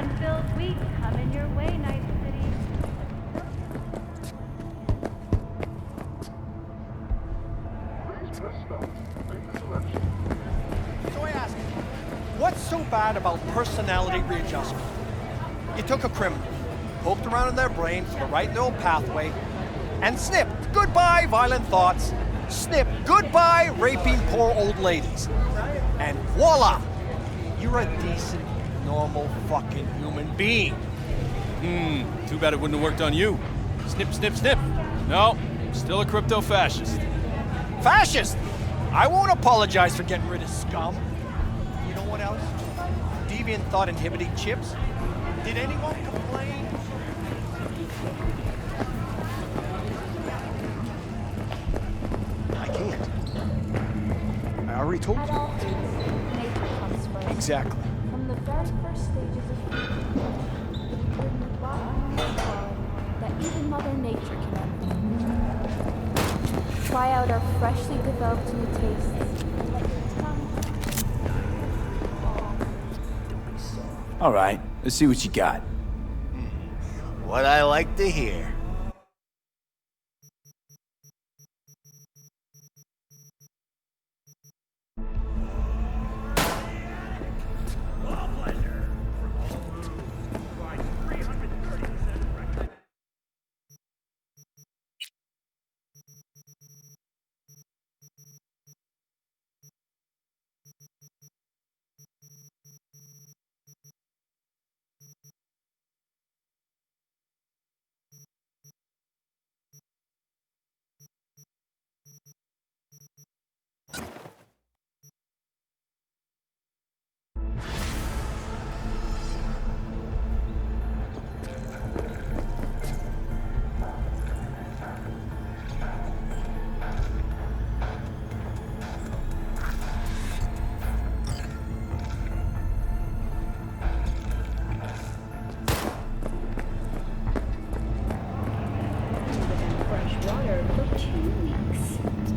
fun-filled week coming your way, Night City. So I ask you, what's so bad about personality readjustment? You took a criminal, poked around in their brain for the right neural pathway, and snip, goodbye violent thoughts, snip, goodbye raping poor old ladies. And voila, you're a decent, normal fucking human being. Too bad it wouldn't have worked on you. Snip, snip, snip. No, still a crypto-fascist. Fascist! I won't apologize for getting rid of scum. You know what else? Deviant thought inhibiting chips. Did anyone complain? I can't. I already told you. All things, nature comes first. Exactly. From the very first stages of human, that even Mother Nature can envy. Try out our freshly developed new tastes. Let your tongue. All right, let's see what you got. What I like to hear.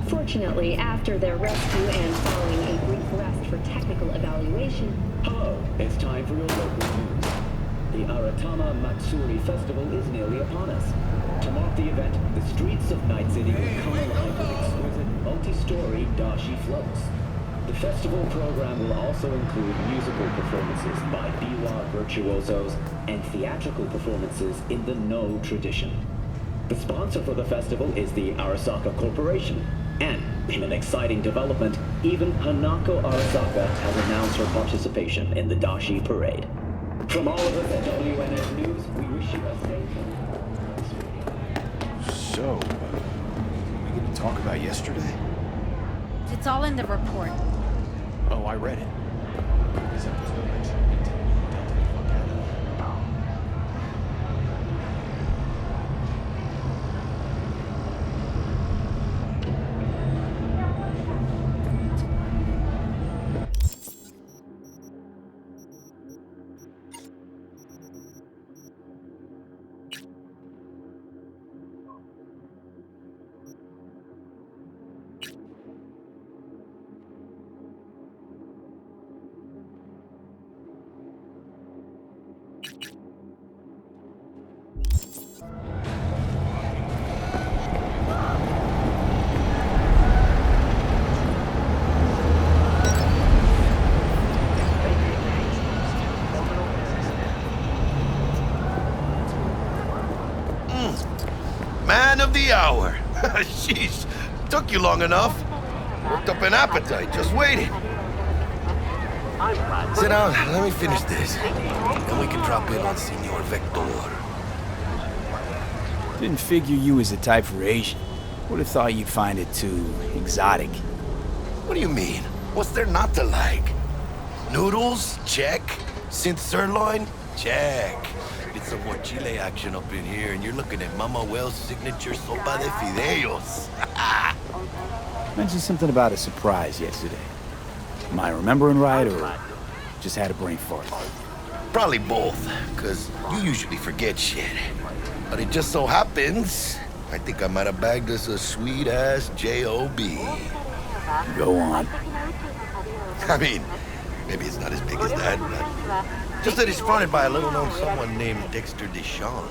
Fortunately, after their rescue and following a brief rest for technical evaluation... Hello, it's time for your local news. The Aratama Matsuri Festival is nearly upon us. To mark the event, the streets of Night City will come alive with exquisite multi-story dashi floats. The festival program will also include musical performances by biwa virtuosos and theatrical performances in the No tradition. The sponsor for the festival is the Arasaka Corporation. And, in an exciting development, even Hanako Arasaka has announced her participation in the Dashi Parade. From all of us at WNS News, we wish you a safe... So, we going to talk about yesterday? It's all in the report. Oh, I read it. Man of the hour. Sheesh, took you long enough. Worked up an appetite, just waiting. Sit down, let me finish this. Then we can drop in on Senor Vector. Didn't figure you was the type for Asian. Would have thought you'd find it too exotic. What do you mean? What's there not to like? Noodles? Check. Synth sirloin? Check. It's some more Chile action up in here, and you're looking at Mama Wells' signature sopa de fideos. Mentioned something about a surprise yesterday. Am I remembering right, or just had a brain fart? Probably both, because you usually forget shit. But it just so happens, I think I might have bagged us a sweet-ass J.O.B. Go on. I mean, Maybe it's not as big as that, but just that it's fronted by a little-known someone named Dexter DeShawn.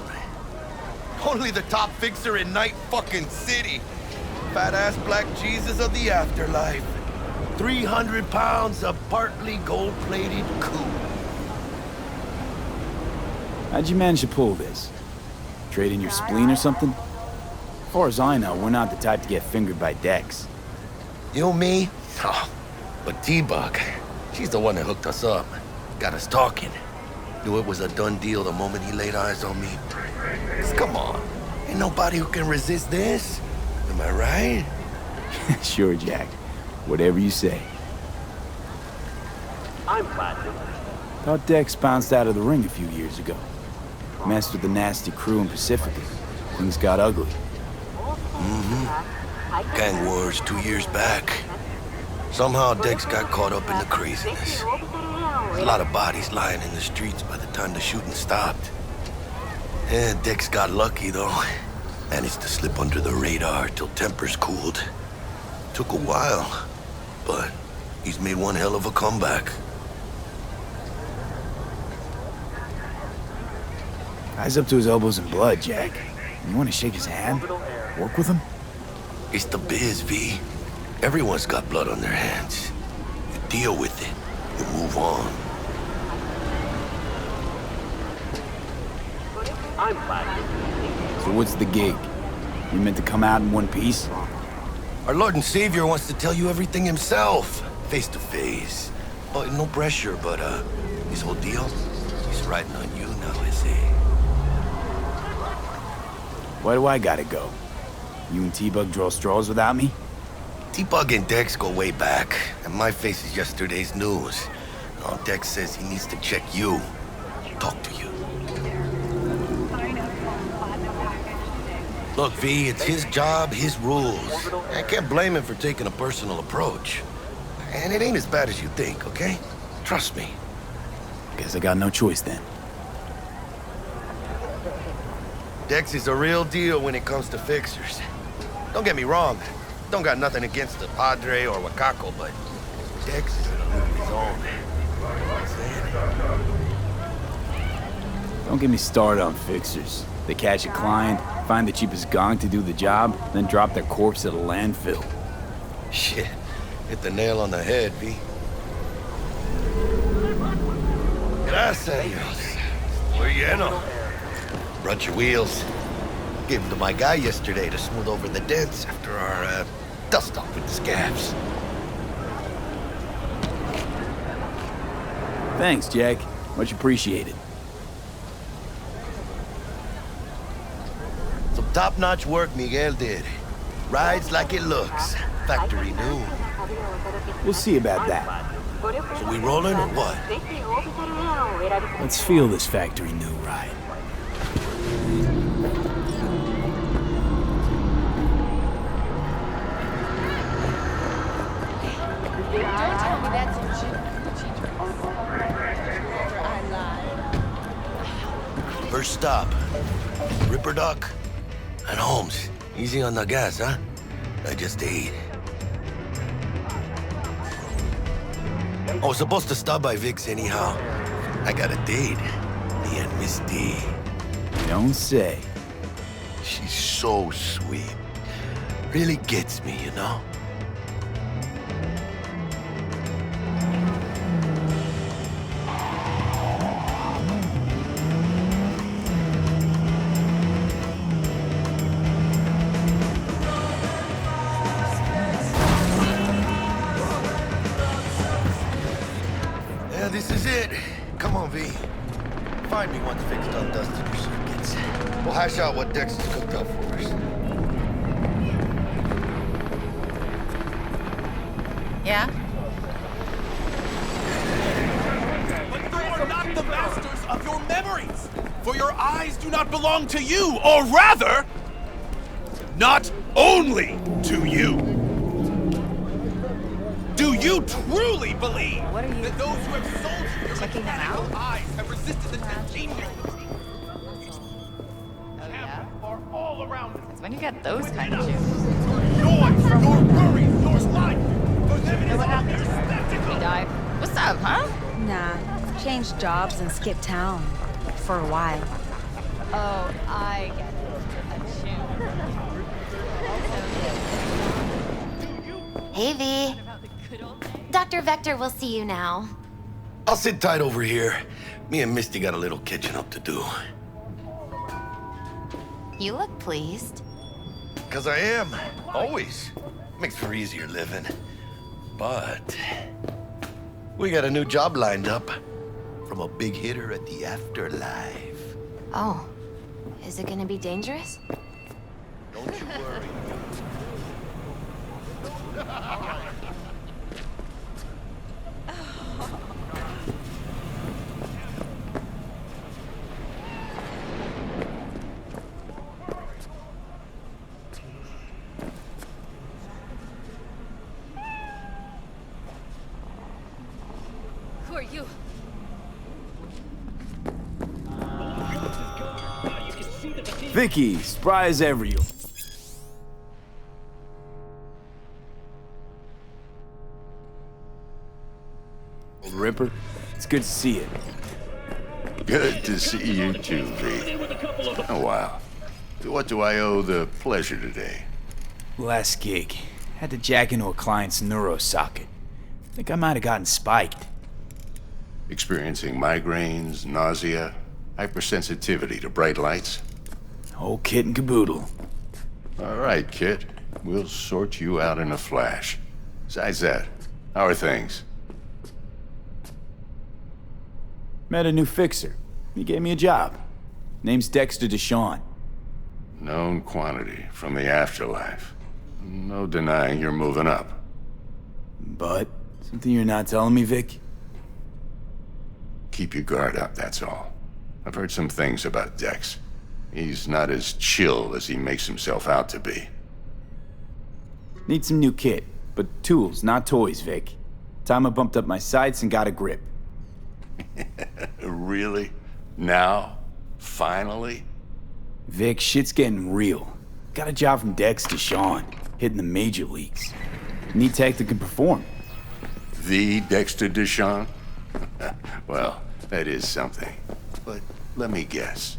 Only the top fixer in Night fucking City. Fat-ass black Jesus of the afterlife. 300 pounds of partly gold-plated coup. How'd you manage to pull this? Trade in your spleen or something? As far as I know, we're not the type to get fingered by Dex. You, me? Oh, but T-Bug, she's the one that hooked us up. Got us talking. Knew it was a done deal the moment he laid eyes on me. 'Cause come on, ain't nobody who can resist this. Am I right? Sure, Jack. Whatever you say. I'm Platinum. Thought Dex bounced out of the ring a few years ago. Messed with the nasty crew in Pacifica. Things got ugly. Gang wars 2 years back. Somehow Dex got caught up in the craziness. There's a lot of bodies lying in the streets by the time the shooting stopped. And Dex got lucky, though. Managed to slip under the radar till tempers cooled. Took a while, but he's made one hell of a comeback. Guy's up to his elbows in blood, Jack. You want to shake his hand? Work with him? It's the biz, V. Everyone's got blood on their hands. You deal with it. You move on. I'm Platinum. So what's the gig? You meant to come out in one piece? Our Lord and Savior wants to tell you everything himself, face to face. Oh, no pressure, but his whole deal, he's riding on you now, is he? Why do I gotta go? You and T-Bug draw straws without me? T-Bug and Dex go way back, and my face is yesterday's news. Oh, Dex says he needs to check you, talk to you. Look, V, it's his job, his rules. I can't blame him for taking a personal approach. And it ain't as bad as you think, okay? Trust me. Guess I got no choice then. Dex is a real deal when it comes to fixers. Don't get me wrong. Don't got nothing against the Padre or Wakako, but Dex is in a league of his own. You know what I'm saying? Don't get me started on fixers. They catch a client, find the cheapest gong to do the job, then drop their corpse at a landfill. Shit. Hit the nail on the head, V. Gracias. Muy lleno. Brought your wheels. Gave them to my guy yesterday to smooth over the dents after our dust-off with the scabs. Thanks, Jack. Much appreciated. Some top-notch work Miguel did. Rides like it looks. Factory new. We'll see about that. So we rolling or what? Let's feel this factory new ride. Don't tell me that's a First stop. Ripperdoc and Holmes. Easy on the gas, huh? I just ate. I was supposed to stop by Vic's anyhow. I got a date. Me and Miss D. Don't say. She's so sweet. Really gets me, you know? Yeah, this is it. Come on, V. Find me once Vic's done dusting your circuits. We'll hash out what Dex has cooked up for us. Yeah? But you are not the masters of your memories! For your eyes do not belong to you, or rather, not only to you. Do you truly believe What are you that those who have sold you your checking them out? mechanical eyes have resisted the temptation? Oh yeah? Are all around us. It's when you get those kind of shoes. Your joy, your worries, your life. For them it So is what all happens? mere spectacle. We die. What's up, huh? Nah, changed jobs and skipped town. For a while. Oh, I get it. Hey, V. Dr. Vector will see you now. I'll sit tight over here. Me and Misty got a little catching up to do. You look pleased. 'Cause I am. Always. Makes for easier living. But we got a new job lined up from a big hitter at the afterlife. Oh, is it gonna be dangerous? Don't you worry. Who are you? Vicky, spry as ever, you. Old Ripper, it's good to see you. Good to see you too, V. Oh, wow. To what do I owe the pleasure today? Last gig. Had to jack into a client's neuro socket. Think I might have gotten spiked. Experiencing migraines, nausea, hypersensitivity to bright lights? Whole kit and caboodle. All right, kid. We'll sort you out in a flash. Besides that, how are things? Met a new fixer. He gave me a job. Name's Dexter DeShawn. Known quantity from the afterlife. No denying you're moving up. But, something you're not telling me, Vic? Keep your guard up, that's all. I've heard some things about Dex. He's not as chill as he makes himself out to be. Need some new kit, but tools, not toys, Vic. Time I bumped up my sights and got a grip. Really? Now? Finally? Vic, shit's getting real. Got a job from Dex DeShawn, hitting the major leagues. Need tech that can perform. The Dexter DeShawn? Well, that is something. But let me guess.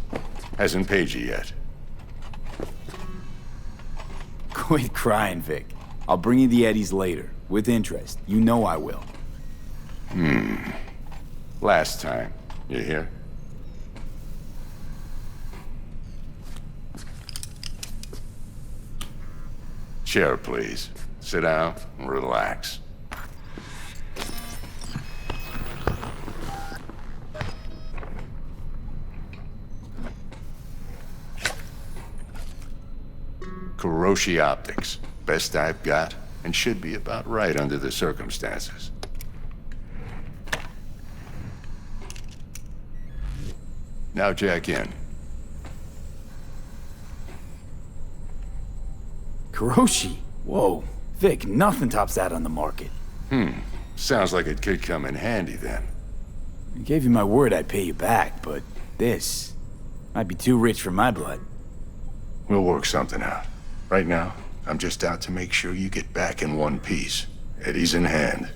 Hasn't paid you yet. Quit crying, Vic. I'll bring you the eddies later, with interest. You know I will. Last time. You hear? Chair, please. Sit down and relax. Kuroshi Optics. Best I've got, and should be about right under the circumstances. Now jack in. Kuroshi? Whoa. Vic, nothing tops that on the market. Sounds like it could come in handy then. I gave you my word I'd pay you back, but this might be too rich for my blood. We'll work something out. Right now, I'm just out to make sure you get back in one piece. Eddie's in hand.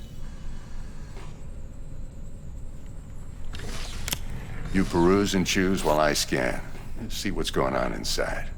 You peruse and choose while I scan. See what's going on inside.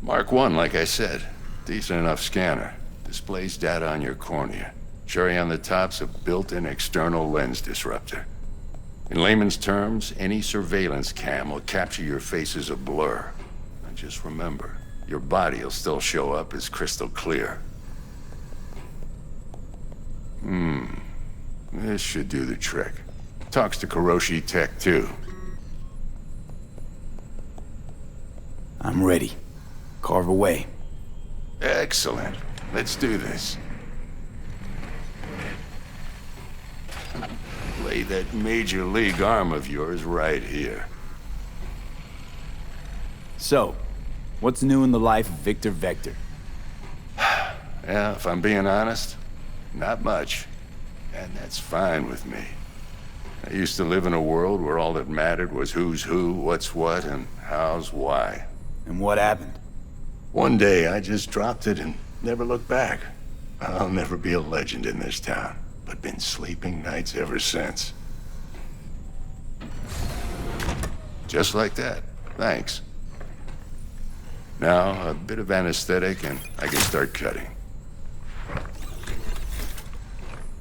Mark 1, like I said. Decent enough scanner. Displays data on your cornea. Cherry on the top's a built-in external lens disruptor. In layman's terms, any surveillance cam will capture your face as a blur. And just remember, your body will still show up as crystal clear. This should do the trick. Talks to Kuroshi Tech, too. I'm ready. Carve away. Excellent. Let's do this. Lay that major league arm of yours right here. So, what's new in the life of Victor Vector? Yeah, if I'm being honest, not much. And that's fine with me. I used to live in a world where all that mattered was who's who, what's what, and how's why. And what happened? One day, I just dropped it and never looked back. I'll never be a legend in this town, but been sleeping nights ever since. Just like that. Thanks. Now, a bit of anesthetic and I can start cutting.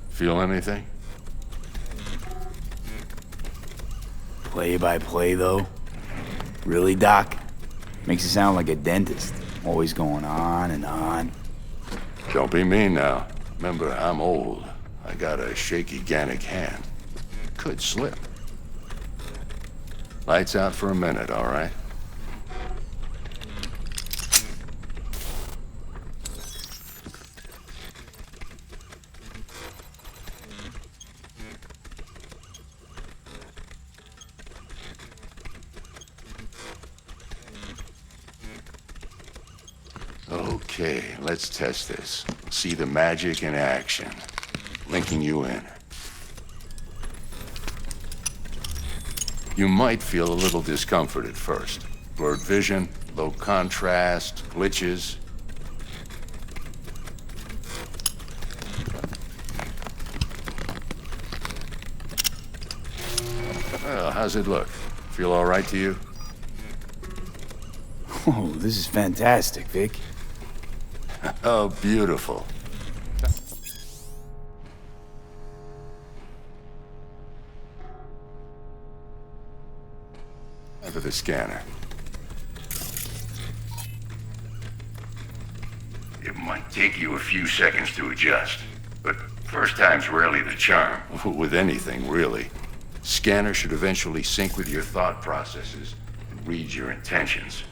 Feel anything? Play by play, though? Really, Doc? Makes it sound like a dentist. Always going on and on. Don't be mean now. Remember, I'm old. I got a shaky Gannic hand. Could slip. Lights out for a minute, all right? Okay, let's test this. See the magic in action. Linking you in. You might feel a little discomfort at first. Blurred vision, low contrast, glitches. Well, how's it look? Feel all right to you? Oh, this is fantastic, Vic. Oh, beautiful. For the scanner. It might take you a few seconds to adjust, but first time's rarely the charm. With anything, really. Scanner should eventually sync with your thought processes and read your intentions.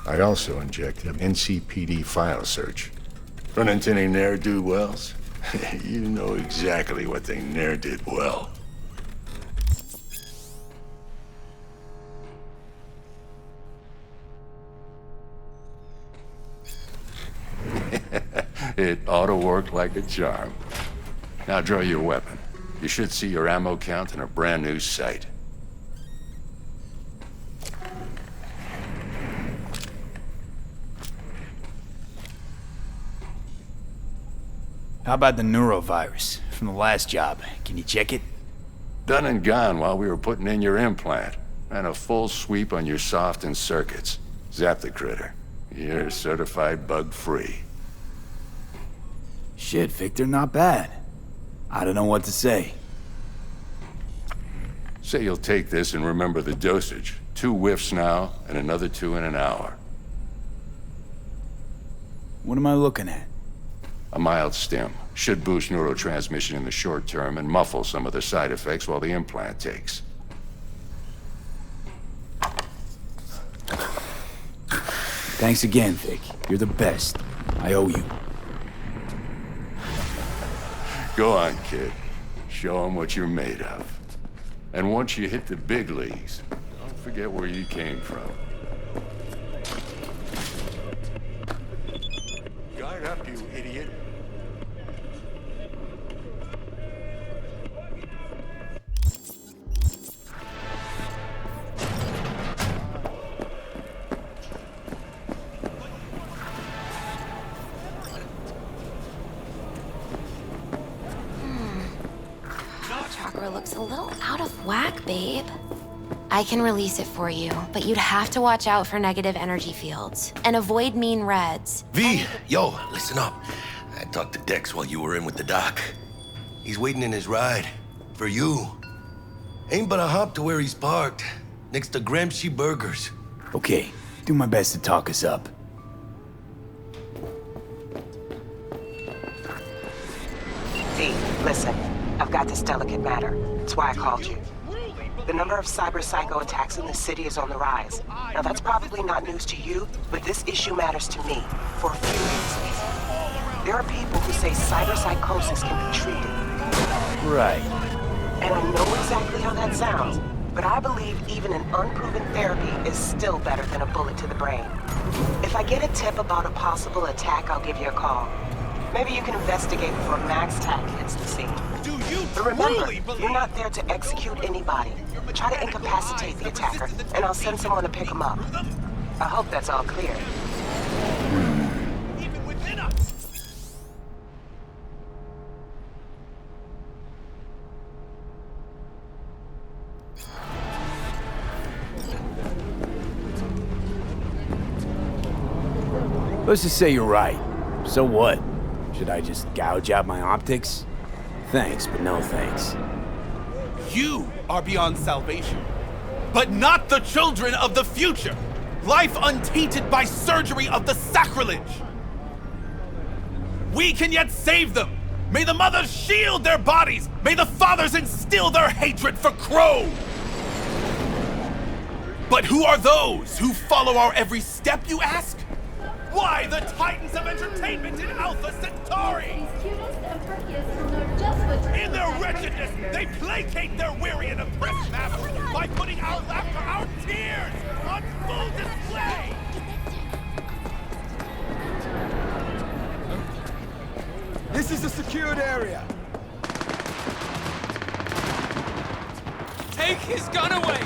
I also inject an NCPD file search. Run into any ne'er-do-wells? You know exactly what they ne'er did well. It ought to work like a charm. Now draw your weapon. You should see your ammo count in a brand new sight. How about the neurovirus from the last job? Can you check it? Done and gone while we were putting in your implant. And a full sweep on your soft and circuits. Zap the critter. You're certified bug-free. Shit, Victor, not bad. I don't know what to say. Say you'll take this and remember the dosage. 2 whiffs now, and another 2 in an hour. What am I looking at? A mild stim. Should boost neurotransmission in the short term and muffle some of the side effects while the implant takes. Thanks again, Vic. You're the best. I owe you. Go on, kid. Show them what you're made of. And once you hit the big leagues, don't forget where you came from. Guard up, you idiot. Chakra looks a little out of whack, babe. I can release it for you, but you'd have to watch out for negative energy fields and avoid mean reds. V, yo, listen up. I talked to Dex while you were in with the doc. He's waiting in his ride. For you. Ain't but a hop to where he's parked. Next to Gramsci Burgers. Okay, do my best to talk us up. V, listen. I've got this delicate matter. That's why I called you. The number of cyber-psycho attacks in the city is on the rise. Now that's probably not news to you, but this issue matters to me for a few reasons. There are people who say cyberpsychosis can be treated. Right. And I know exactly how that sounds, but I believe even an unproven therapy is still better than a bullet to the brain. If I get a tip about a possible attack, I'll give you a call. Maybe you can investigate before Max Tac hits the scene. Do you But remember, truly believe you're not there to execute anybody. Try to incapacitate the attacker, and I'll send someone to pick him up. I hope that's all clear. even within us? Let's just say you're right. So what? Should I just gouge out my optics? Thanks, but no thanks. You are beyond salvation, but not the children of the future. Life untainted by surgery of the sacrilege. We can yet save them. May the mothers shield their bodies. May the fathers instill their hatred for Crow. But who are those who follow our every step, you ask? Why the titans of entertainment in Alpha Centauri? In their wretchedness, they placate their weary and oppressed masters by putting our laughter, our tears, on full display! This is a secured area. Take his gun away!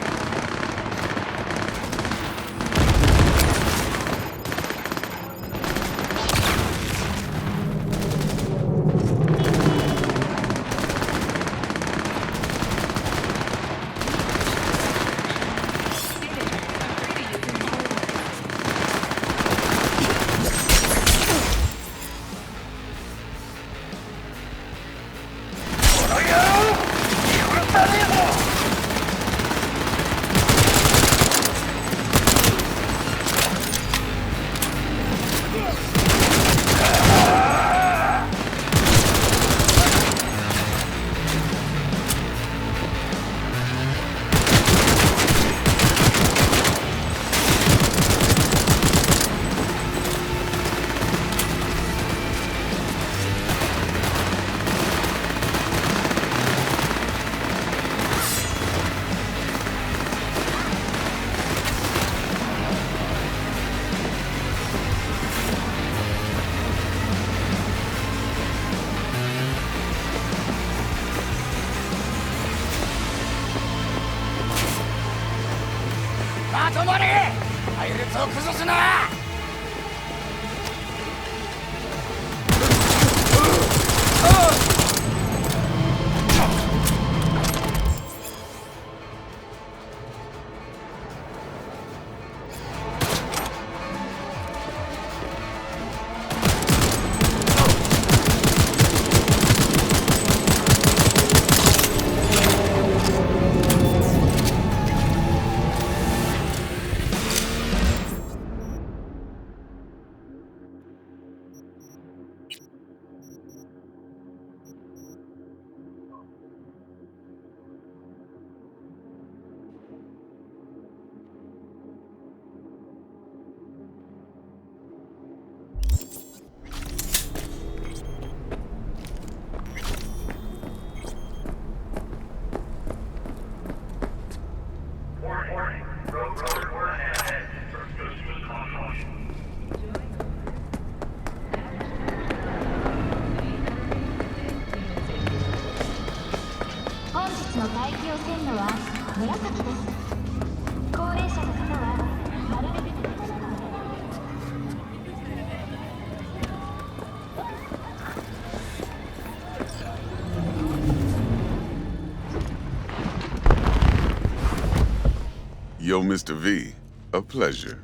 Yo, Mr. V, a pleasure.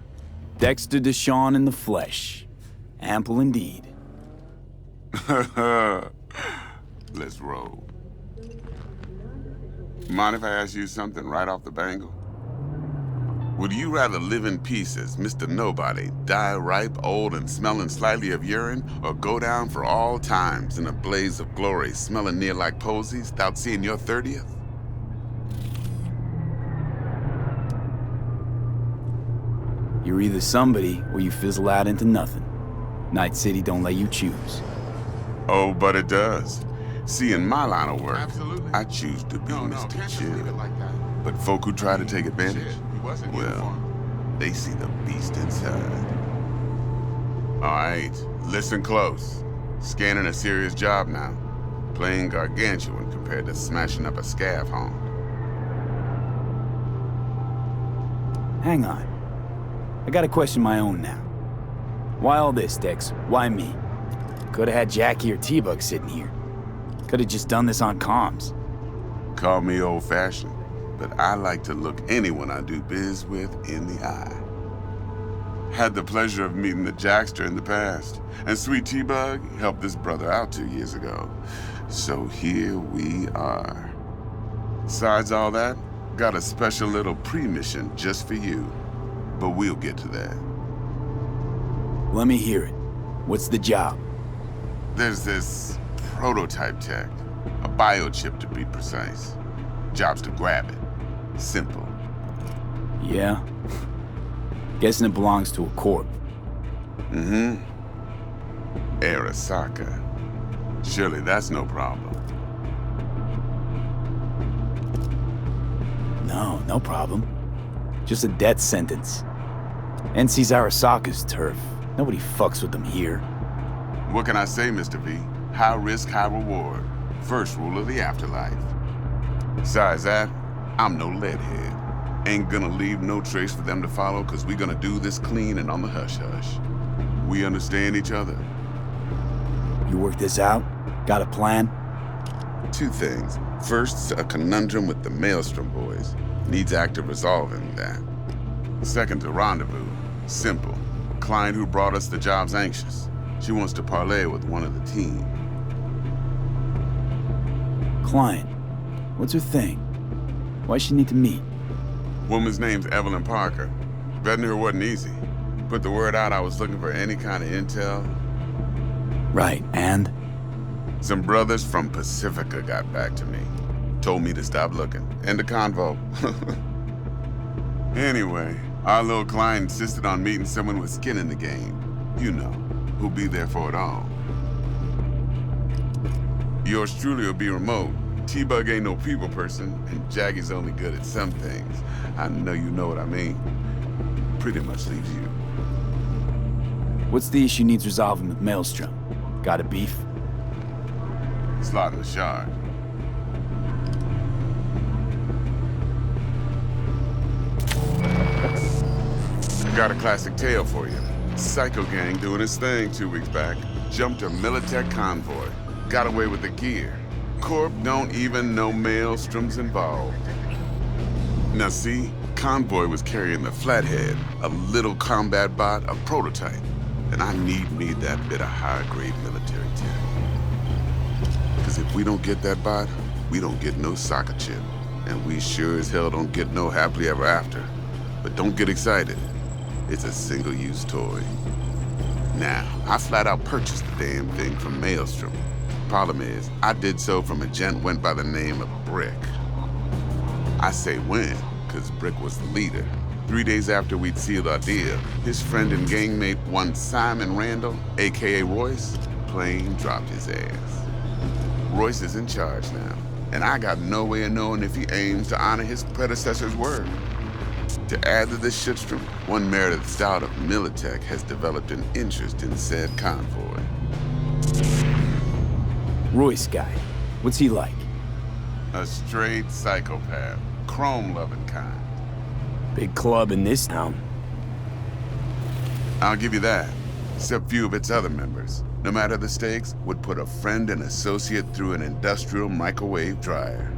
Dexter DeShawn in the flesh. Ample indeed. Let's roll. Mind if I ask you something right off the bangle? Would you rather live in peace as Mr. Nobody, die ripe, old, and smelling slightly of urine, or go down for all times in a blaze of glory, smelling near like posies, without seeing your 30th? You're either somebody or you fizzle out into nothing. Night City don't let you choose. Oh, but it does. See, in my line of work, I choose to be Mr. Chill. But folk who try to take advantage, well, they see the beast inside. All right, listen close. Scanning a serious job now. Playing gargantuan compared to smashing up a scav home. Hang on. I gotta question my own now. Why all this, Dex? Why me? Could've had Jackie or T-Bug sitting here. Could've just done this on comms. Call me old-fashioned, but I like to look anyone I do biz with in the eye. Had the pleasure of meeting the Jackster in the past, and sweet T-Bug helped this brother out 2 years ago. So here we are. Besides all that, got a special little pre-mission just for you. But we'll get to that. Let me hear it. What's the job? There's this prototype tech. A biochip to be precise. Job's to grab it. Simple. Yeah? Guessing it belongs to a corp. Mm-hmm. Arasaka. Surely that's no problem. No problem. Just a death sentence. NC's Arasaka's turf. Nobody fucks with them here. What can I say, Mr. V? High risk, high reward. First rule of the afterlife. Besides that, I'm no leadhead. Ain't gonna leave no trace for them to follow, cause we gonna do this clean and on the hush-hush. We understand each other. You work this out? Got a plan? Two things. First, a conundrum with the Maelstrom boys. Needs active resolving that. Second, a rendezvous. Simple. Client who brought us the job's anxious. She wants to parlay with one of the team. Client? What's her thing? Why she need to meet? Woman's name's Evelyn Parker. Vetting her wasn't easy. Put the word out I was looking for any kind of intel. Right, and? Some brothers from Pacifica got back to me. Told me to stop looking. End of convo. Anyway, our little client insisted on meeting someone with skin in the game. You know, who'll be there for it all. Yours truly will be remote. T-Bug ain't no people person, and Jaggy's only good at some things. I know you know what I mean. Pretty much leaves you. What's the issue needs resolving with Maelstrom? Got a beef? Slot in the shard. Got a classic tale for you. Psycho gang doing his thing 2 weeks back. Jumped a Militech convoy. Got away with the gear. Corp don't even know Maelstrom's involved. Now see, convoy was carrying the Flathead, a little combat bot, a prototype. And I need me that bit of high-grade military tech. Because if we don't get that bot, we don't get no soccer chip. And we sure as hell don't get no happily ever after. But don't get excited. It's a single-use toy. Now, I flat out purchased the damn thing from Maelstrom. Problem is, I did so from a gent went by the name of Brick. I say when, because Brick was the leader. 3 days after we'd sealed our deal, his friend and gangmate, one Simon Randall, aka Royce, plain dropped his ass. Royce is in charge now, and I got no way of knowing if he aims to honor his predecessor's word. To add to this shitstorm, one Meredith Stout of Militech has developed an interest in said convoy. Royce guy. What's he like? A straight psychopath. Chrome-loving kind. Big club in this town. I'll give you that. Except few of its other members, no matter the stakes, would put a friend and associate through an industrial microwave dryer.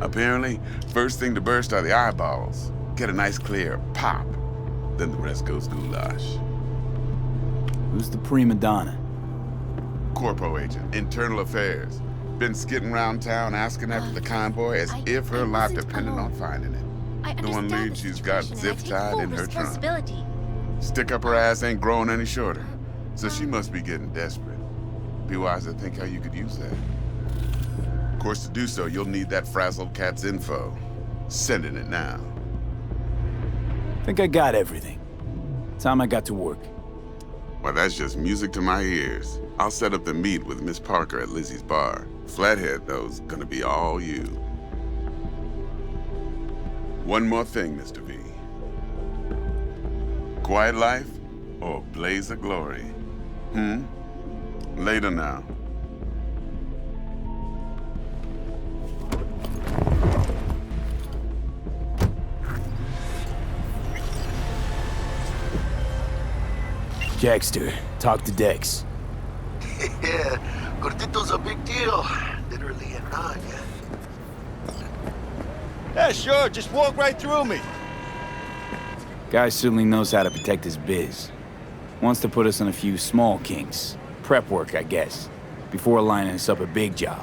Apparently, first thing to burst are the eyeballs. Get a nice clear pop. Then the rest goes goulash. Who's the prima donna? Corpo agent, internal affairs. Been skidding around town asking after the convoy as if her life depended on finding it. The one lead she's got zip-tied in her trunk. Stick up her ass ain't growing any shorter, so she must be getting desperate. Be wise to think how you could use that. Of course, to do so, you'll need that frazzled cat's info. Sending it now. Think I got everything. Time I got to work. Well, that's just music to my ears. I'll set up the meet with Miss Parker at Lizzie's bar. Flathead, though's gonna be all you. One more thing, Mr. V. Quiet life or blaze of glory? Later now. Dexter, talk to Dex. Yeah, Gordito's a big deal. Literally and not, yeah. Yeah, sure, just walk right through me. Guy certainly knows how to protect his biz. Wants to put us on a few small kinks. Prep work, I guess. Before lining us up a big job.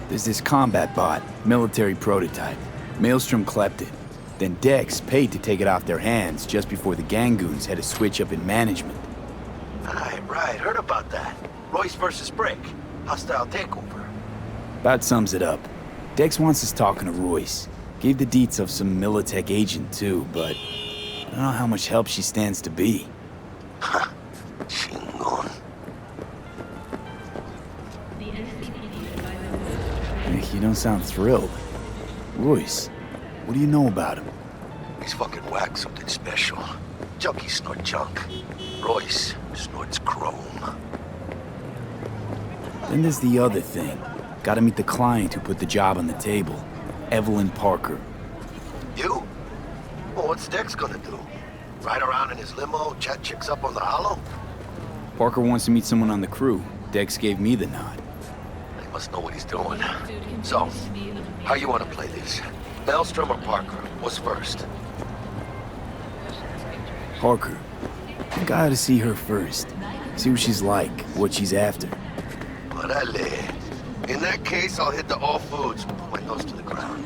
There's this combat bot, military prototype. Maelstrom clept it. Then Dex paid to take it off their hands just before the Gangoons had a switch up in management. Right, heard about that. Royce versus Brick. Hostile takeover. About sums it up. Dex wants us talking to Royce. Gave the deets of some Militech agent too, but I don't know how much help she stands to be. Chingon. You don't sound thrilled. Royce, what do you know about him? He's fucking whack, something special. Junkies snort junk. Royce snorts chrome. Then there's the other thing. Gotta meet the client who put the job on the table. Evelyn Parker. You? Well, what's Dex gonna do? Ride around in his limo, chat chicks up on the hollow? Parker wants to meet someone on the crew. Dex gave me the nod. He must know what he's doing. So, how you wanna play this? Maelstrom or Parker? What's first? Parker. I think I ought to see her first. See what she's like, what she's after. Orale. In that case, I'll hit the all foods, put my nose to the ground.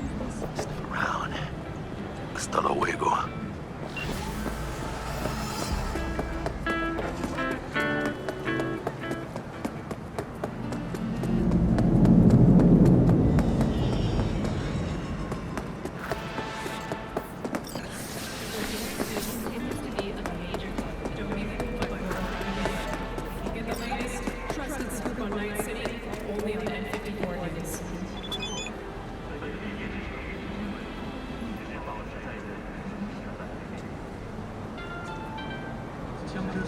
Sniff around. Hasta luego. Chapter